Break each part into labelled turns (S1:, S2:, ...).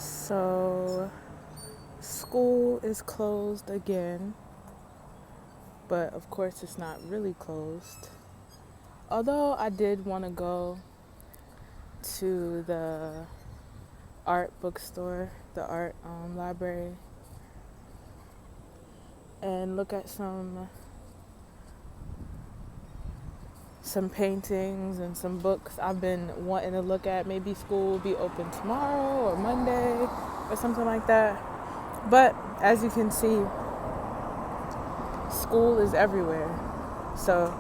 S1: So, school is closed again, but of course it's not really closed. Although I did want to go to the art bookstore, the art library, and look at some paintings and some books I've been wanting to look at. Maybe school will be open tomorrow or Monday or something like that. But as you can see, school is everywhere. So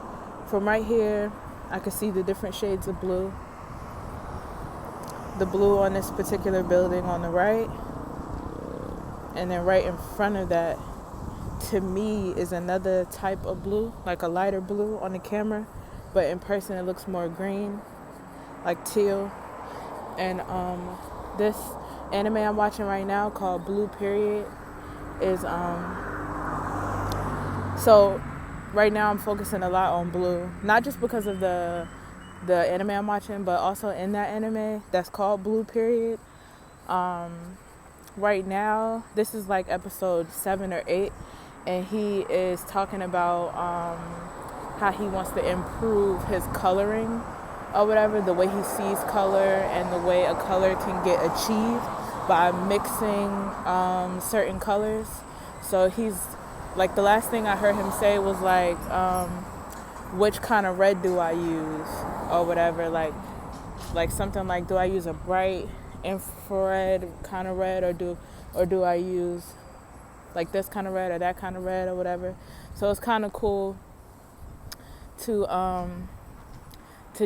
S1: from right here, I can see the different shades of blue. The blue on this particular building on the right, and then right in front of that, to me, is another type of blue, like a lighter blue on the camera, but in person it looks more green, like teal. And this anime I'm watching right now called Blue Period is so right now I'm focusing a lot on blue, not just because of the anime I'm watching, but also in that anime that's called Blue Period. Right now, this is like episode 7 or 8, and he is talking about how he wants to improve his coloring or whatever, the way he sees color and the way a color can get achieved by mixing certain colors. So he's like, the last thing I heard him say was like, which kind of red do I use or whatever, like something like, do I use a bright infrared kind of red, or do I use like this kind of red or that kind of red or whatever. So it's kind of cool to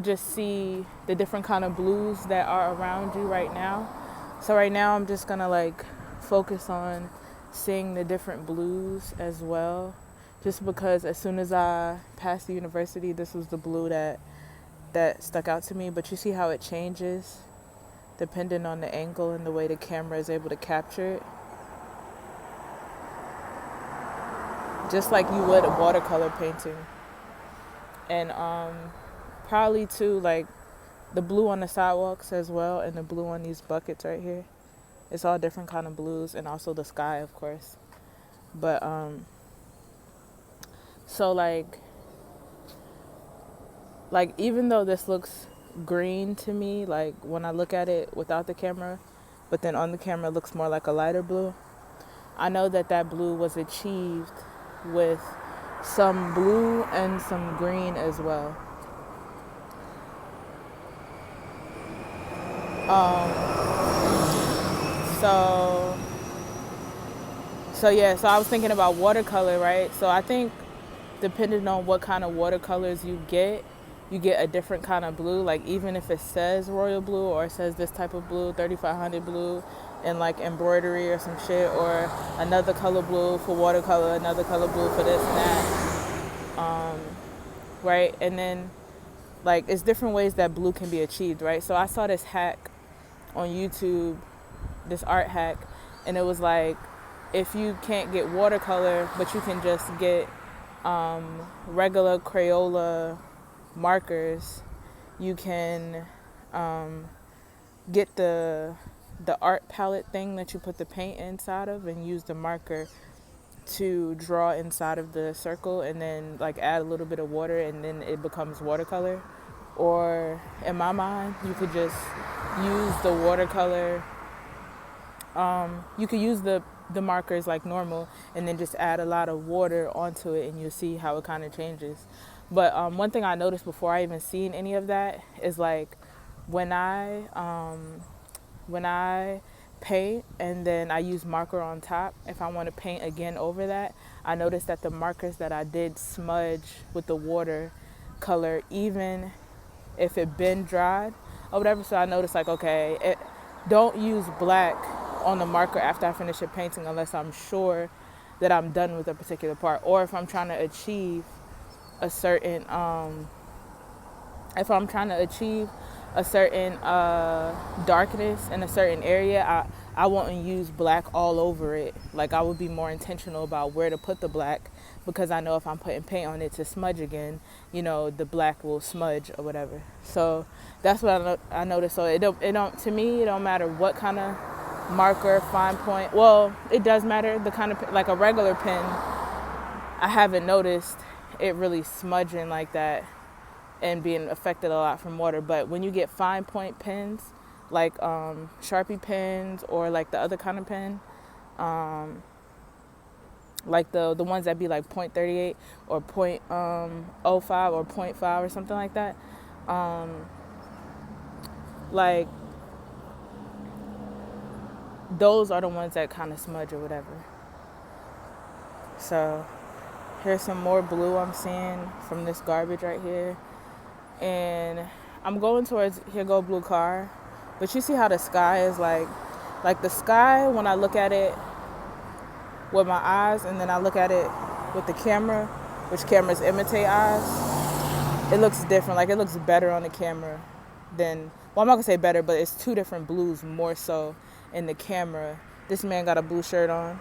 S1: just see the different kind of blues that are around you right now. So right now I'm just gonna like focus on seeing the different blues as well, just because as soon as I passed the university, this was the blue that stuck out to me. But you see how it changes depending on the angle and the way the camera is able to capture it, just like you would a watercolor painting. And probably too, like the blue on the sidewalks as well, and the blue on these buckets right here. It's all different kind of blues, and also the sky, of course. But so like even though this looks green to me, like when I look at it without the camera, but then on the camera it looks more like a lighter blue, I know that blue was achieved with some blue and some green as well. So yeah, so I was thinking about watercolor, right? So I think depending on what kind of watercolors you get a different kind of blue. Like even if it says royal blue, or it says this type of blue, 3500 blue, and like embroidery or some shit, or another color blue for watercolor, another color blue for this and that, right? And then like it's different ways that blue can be achieved, right? So I saw this hack on YouTube, this art hack, and it was like, if you can't get watercolor, but you can just get regular Crayola markers, you can get the art palette thing that you put the paint inside of, and use the marker to draw inside of the circle, and then like add a little bit of water, and then it becomes watercolor. Or in my mind, you could just use the watercolor, you could use the markers like normal, and then just add a lot of water onto it, and you'll see how it kind of changes. But one thing I noticed before I even seen any of that is like when I paint and then I use marker on top, if I want to paint again over that, I noticed that the markers that I did smudge with the water color, even if it been dried or whatever. So I noticed like, okay, don't use black on the marker after I finish a painting unless I'm sure that I'm done with a particular part, or if I'm trying to achieve a certain darkness in a certain area, I won't use black all over it. Like I would be more intentional about where to put the black, because I know if I'm putting paint on it to smudge again, the black will smudge or whatever. So that's what I noticed. So it don't to me, it don't matter what kind of marker, fine point. Well, it does matter. The kind of, like a regular pen, I haven't noticed it really smudging like that and being affected a lot from water. But when you get fine point pens, like Sharpie pens or like the other kind of pen, like the ones that be like .38 or .05 or .5 or something like that, like those are the ones that kind of smudge or whatever. So here's some more blue I'm seeing from this garbage right here. And I'm going towards Here Go Blue Car. But you see how the sky is like the sky when I look at it with my eyes and then I look at it with the camera, which cameras imitate eyes, it looks different. Like it looks better on the camera than, well, I'm not gonna say better, but it's two different blues more so in the camera. This man got a blue shirt on.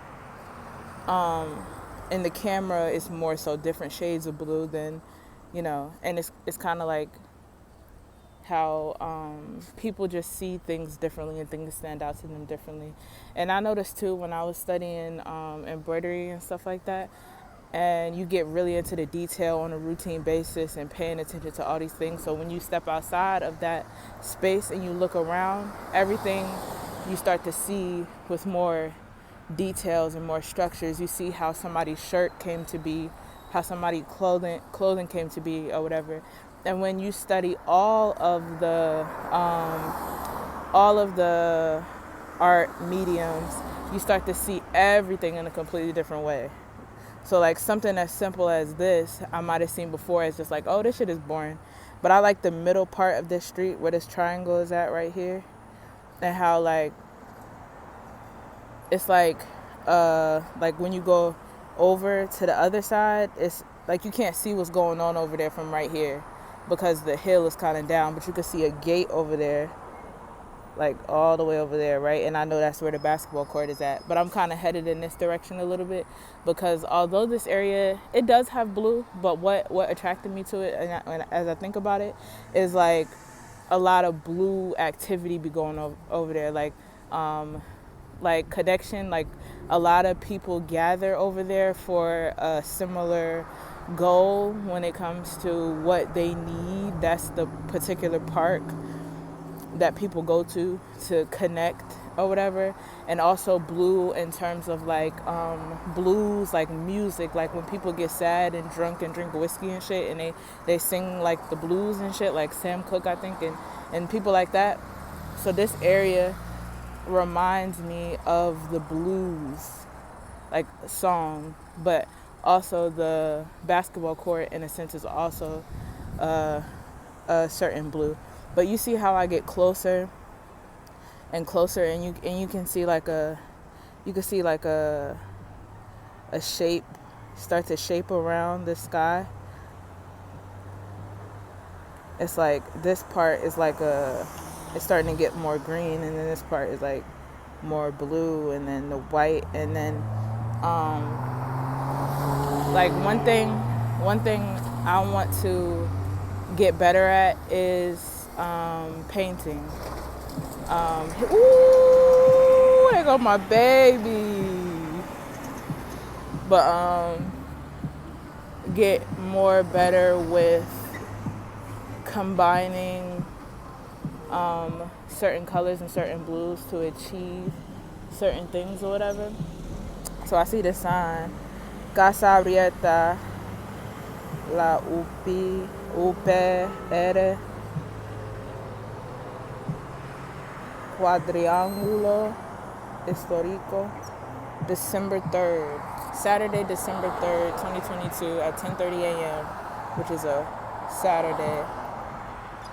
S1: In the camera, it's more so different shades of blue than, and it's kind of like how people just see things differently and things stand out to them differently. And I noticed too when I was studying embroidery and stuff like that, and you get really into the detail on a routine basis and paying attention to all these things. So when you step outside of that space and you look around, everything you start to see with more details and more structures. You see how somebody's shirt came to be, how somebody's clothing came to be, or whatever. And when you study all of the art mediums, you start to see everything in a completely different way. So like something as simple as this, I might have seen before as just like, oh, this shit is boring. But I like the middle part of this street where this triangle is at right here, and how like it's like when you go over to the other side, it's like you can't see what's going on over there from right here because the hill is kind of down, but you can see a gate over there, like all the way over there, right? And I know that's where the basketball court is at, but I'm kind of headed in this direction a little bit because although this area, it does have blue, but what attracted me to it, and as I think about it, is like a lot of blue activity be going over there, like connection, like a lot of people gather over there for a similar goal when it comes to what they need. That's the particular park that people go to connect or whatever. And also blue in terms of like blues, like music, like when people get sad and drunk and drink whiskey and shit and they sing like the blues and shit, like Sam Cooke, I think, and people like that. So this area reminds me of the blues like song, but also the basketball court in a sense is also a certain blue. But you see how I get closer and closer, and you can see like a shape start to shape around the sky. It's like this part is like it's starting to get more green, and then this part is like more blue, and then the white, and then like one thing I want to get better at is painting. Ooh, there go my baby. But get more better with combining certain colors and certain blues to achieve certain things or whatever. So I see the sign, Casa Abrieta La UPR Quadriángulo Histórico, December 3rd, Saturday, December 3rd, 2022 at 10:30 a.m., which is a Saturday.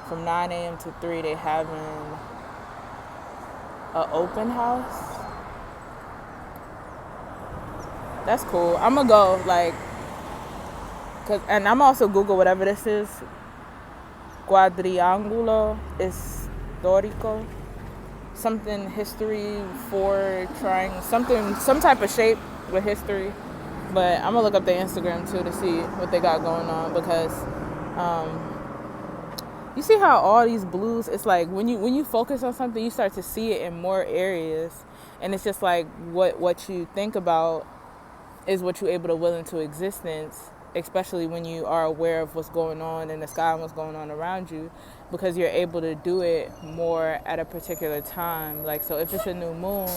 S1: From 9 a.m. to 3, they having an open house. That's cool. I'm gonna go, like, and I'm also Google whatever this is. Quadriángulo Histórico. Something history for trying something, some type of shape with history. But I'm gonna look up their Instagram too to see what they got going on, because You see how all these blues, it's like when you focus on something, you start to see it in more areas, and it's just like what you think about is what you're able to will into existence, especially when you are aware of what's going on in the sky and what's going on around you, because you're able to do it more at a particular time. Like, so if it's a new moon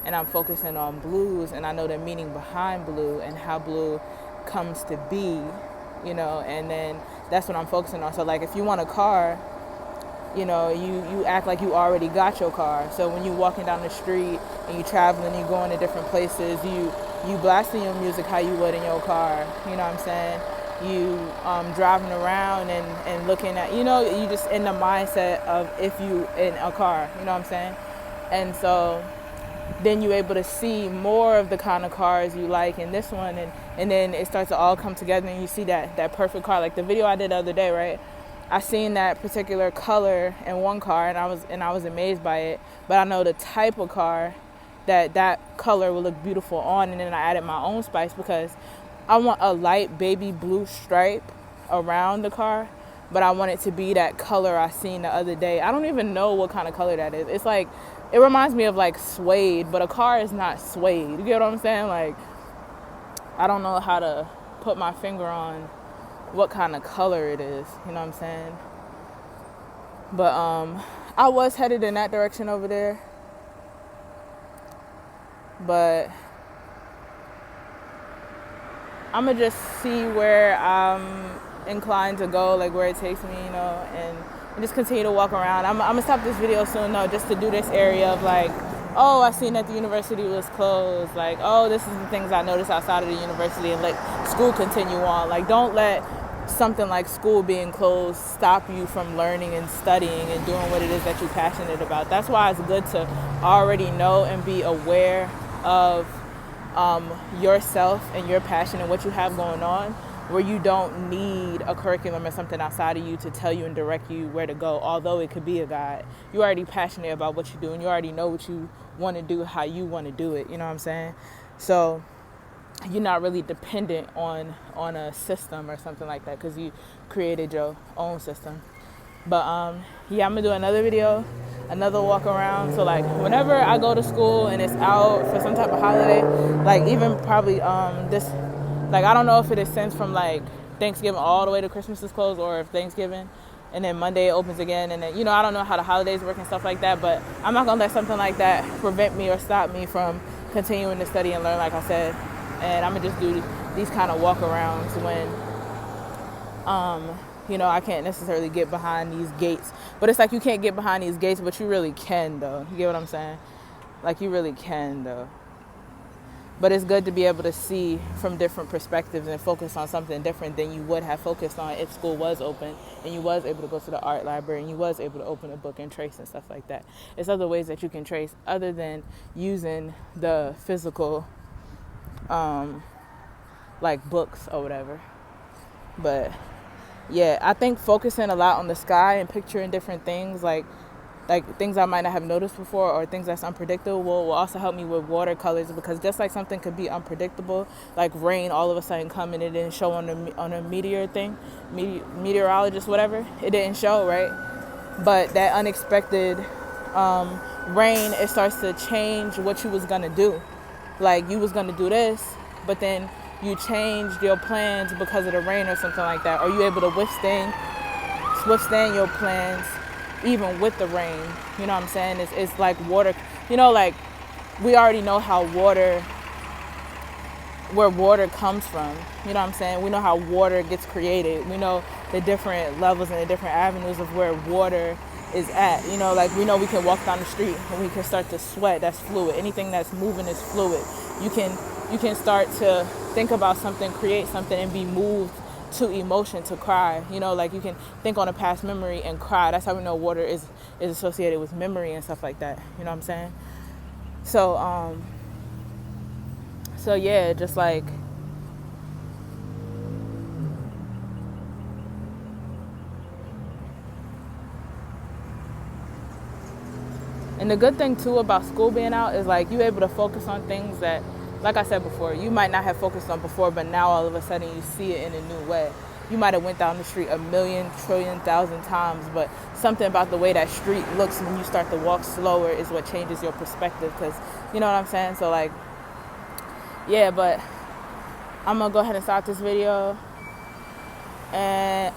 S1: and I'm focusing on blues and I know the meaning behind blue and how blue comes to be, and then that's what I'm focusing on. So like if you want a car, you act like you already got your car. So when you're walking down the street and you're traveling, you're going to different places, you blasting your music how you would in your car. You know what I'm saying? You driving around and looking at, you just in the mindset of if you in a car. You know what I'm saying? And so then you're able to see more of the kind of cars you like in this one, and then it starts to all come together and you see that perfect car. Like the video I did the other day, right? I seen that particular color in one car and I was amazed by it, but I know the type of car that color will look beautiful on, and then I added my own spice because I want a light baby blue stripe around the car, but I want it to be that color I seen the other day. I don't even know what kind of color that is. It's like, it reminds me of like suede, but a car is not suede. You get what I'm saying? Like, I don't know how to put my finger on what kind of color it is, you know what I'm saying? But I was headed in that direction over there, but I'm gonna just see where I'm inclined to go, like where it takes me, and just continue to walk around. I'm gonna stop this video soon though, just to do this area of like, oh, I seen that the university was closed, like, oh, this is the things I noticed outside of the university, and let school continue on. Like, don't let something like school being closed stop you from learning and studying and doing what it is that you're passionate about. That's why it's good to already know and be aware of yourself and your passion and what you have going on, where you don't need a curriculum or something outside of you to tell you and direct you where to go, although it could be a guide. You're already passionate about what you do, and you already know what you want to do, how you want to do it, you know what I'm saying? So you're not really dependent on a system or something like that, because you created your own system. But yeah, I'm gonna do another video, another walk around. So like whenever I go to school and it's out for some type of holiday, like even probably this, like I don't know if it extends from like Thanksgiving all the way to Christmas is closed, or if Thanksgiving and then Monday it opens again, and then I don't know how the holidays work and stuff like that, but I'm not gonna let something like that prevent me or stop me from continuing to study and learn, like I said. And I'm gonna just do these kind of walk arounds when I can't necessarily get behind these gates. But it's like you can't get behind these gates, but you really can though. You get what I'm saying? Like you really can though. But it's good to be able to see from different perspectives and focus on something different than you would have focused on if school was open and you was able to go to the art library and you was able to open a book and trace and stuff like that. There's other ways that you can trace other than using the physical like books or whatever. But yeah, I think focusing a lot on the sky and picturing different things, like things I might not have noticed before or things that's unpredictable will also help me with watercolors, because just like something could be unpredictable, like rain all of a sudden come and it didn't show on a meteor thing, meteorologist, whatever, it didn't show, right? But that unexpected rain, it starts to change what you was gonna do. Like you was gonna do this, but then you changed your plans because of the rain or something like that. Or you able to withstand your plans even with the rain. You know what I'm saying? It's like water. Like we already know where water comes from. You know what I'm saying? We know how water gets created. We know the different levels and the different avenues of where water is at. Like we know we can walk down the street and we can start to sweat. That's fluid. Anything that's moving is fluid. You can start to think about something, create something, and be moved to emotion, to cry. Like you can think on a past memory and cry. That's how we know water is associated with memory and stuff like that. You know what I'm saying? So yeah, just like and the good thing too about school being out is like you able to focus on things that, like I said before, you might not have focused on before, but now all of a sudden you see it in a new way. you might have went down the street a million, trillion, thousand times, but something about the way that street looks when you start to walk slower is what changes your perspective. Because, you know what I'm saying? So, like, yeah, but I'm gonna go ahead and start this video. And